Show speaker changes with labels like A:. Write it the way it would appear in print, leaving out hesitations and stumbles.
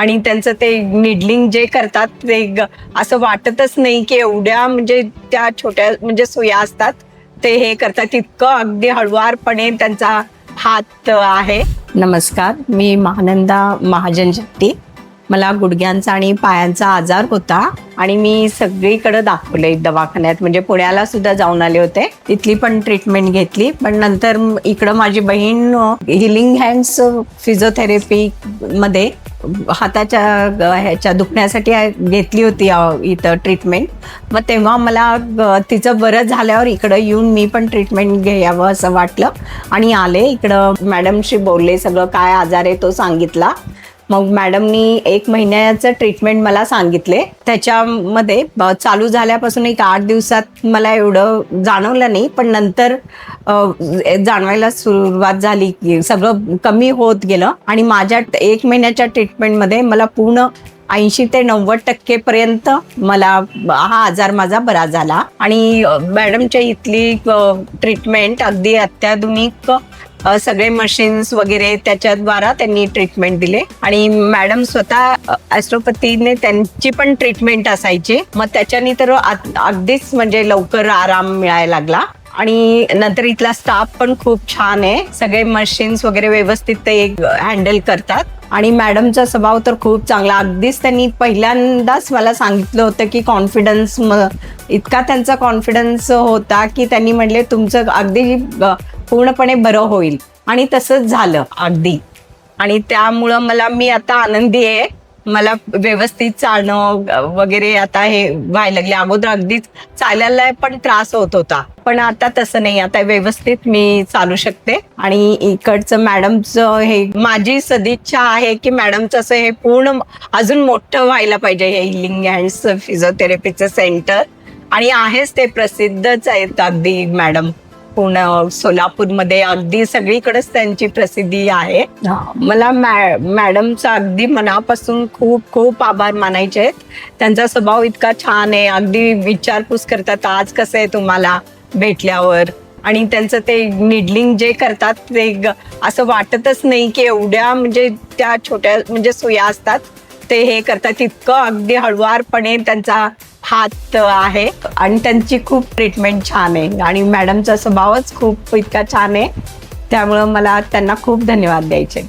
A: आणि त्यांचं ते निडलिंग जे करतात ते असं वाटतच नाही की एवढ्या म्हणजे त्या छोट्या म्हणजे सुया असतात ते हे करतात, इतकं अगदी हळुवारपणे त्यांचा हात आहे. नमस्कार, मी महानंदा महाजन शेट्टी. मला गुडघ्यांचा आणि पायांचा आजार होता आणि मी सगळीकडे दाखवले दवाखान्यात, म्हणजे पुण्याला सुद्धा जाऊन आले होते, तिथली पण ट्रीटमेंट घेतली. पण नंतर इकडं माझी बहीण हिलिंग हँड्स फिजिओथेरपी मध्ये हाताच्या ह्याच्या दुखण्यासाठी घेतली होती इथं ट्रीटमेंट. मग तेव्हा मला तिचं बरं झाल्यावर इकडं येऊन मी पण ट्रीटमेंट घ्यावं असं वाटलं आणि आले इकडं. मॅडमशी बोलले, सगळं काय आजार आहे तो सांगितला. मग मॅडमनी 1 महिन्याचं ट्रीटमेंट मला सांगितले. त्याच्यामध्ये चालू झाल्यापासून 8 दिवसात मला एवढं जाणवलं नाही, पण नंतर जाणवायला सुरुवात झाली की सगळं कमी होत गेलं. आणि माझ्या 1 महिन्याच्या ट्रीटमेंटमध्ये मला पूर्ण 80 ते 90% पर्यंत मला हा आजार माझा बरा झाला. आणि मॅडमच्या इथली ट्रीटमेंट अगदी अत्याधुनिक, सगळे मशीन्स वगैरे त्याच्याद्वारा त्यांनी ट्रीटमेंट दिले. आणि मॅडम स्वतः ॲस्ट्रोपतीने त्यांची पण ट्रीटमेंट असायची, मग त्याच्यानी तर अगदीच म्हणजे लवकर आराम मिळायला लागला. आणि नंतर इथला स्टाफ पण खूप छान आहे, सगळे मशीन्स वगैरे व्यवस्थित ते हँडल करतात. आणि मॅडमचा स्वभाव तर खूप चांगला. अगदीच त्यांनी पहिल्यांदाच मला सांगितलं होतं की कॉन्फिडन्स, इतका त्यांचा कॉन्फिडन्स होता की त्यांनी म्हटले तुमचं अगदी पूर्णपणे बरं होईल. आणि तसंच झालं अगदी. आणि त्यामुळं मी आता आनंदी आहे. मला व्यवस्थित चालणं वगैरे आता हे व्हायला लागले. अगोदर अगदीच चालायला पण त्रास होत होता, पण आता तसं नाही, आता व्यवस्थित मी चालू शकते. आणि इकडचं मॅडमचं हे माझी सदिच्छा आहे की मॅडमचं असं हे पूर्ण अजून मोठं व्हायला पाहिजे, हे हिलिंग हँड्स फिजिओथेरपीचं सेंटर. आणि आहेच ते, प्रसिद्धच आहेत अगदी मॅडम. पूर्ण सोलापूरमध्ये अगदी सगळीकडेच त्यांची प्रसिद्धी आहे. मला मॅडमचा अगदी मनापासून खूप खूप आभार मानायचे आहेत. त्यांचा स्वभाव इतका छान आहे, अगदी विचारपूस करतात आज कसं आहे तुम्हाला भेटल्यावर. आणि त्यांचं ते निडलिंग जे करतात ते असं वाटतच नाही की एवढ्या म्हणजे त्या छोट्या म्हणजे सुया असतात ते हे करतात, इतकं अगदी हळुवारपणे त्यांचा हात आहे. आणि त्यांची खूप ट्रीटमेंट छान आहे आणि मॅडमचा स्वभावच खूप इतका छान आहे, त्यामुळं मला त्यांना खूप धन्यवाद द्यायचे.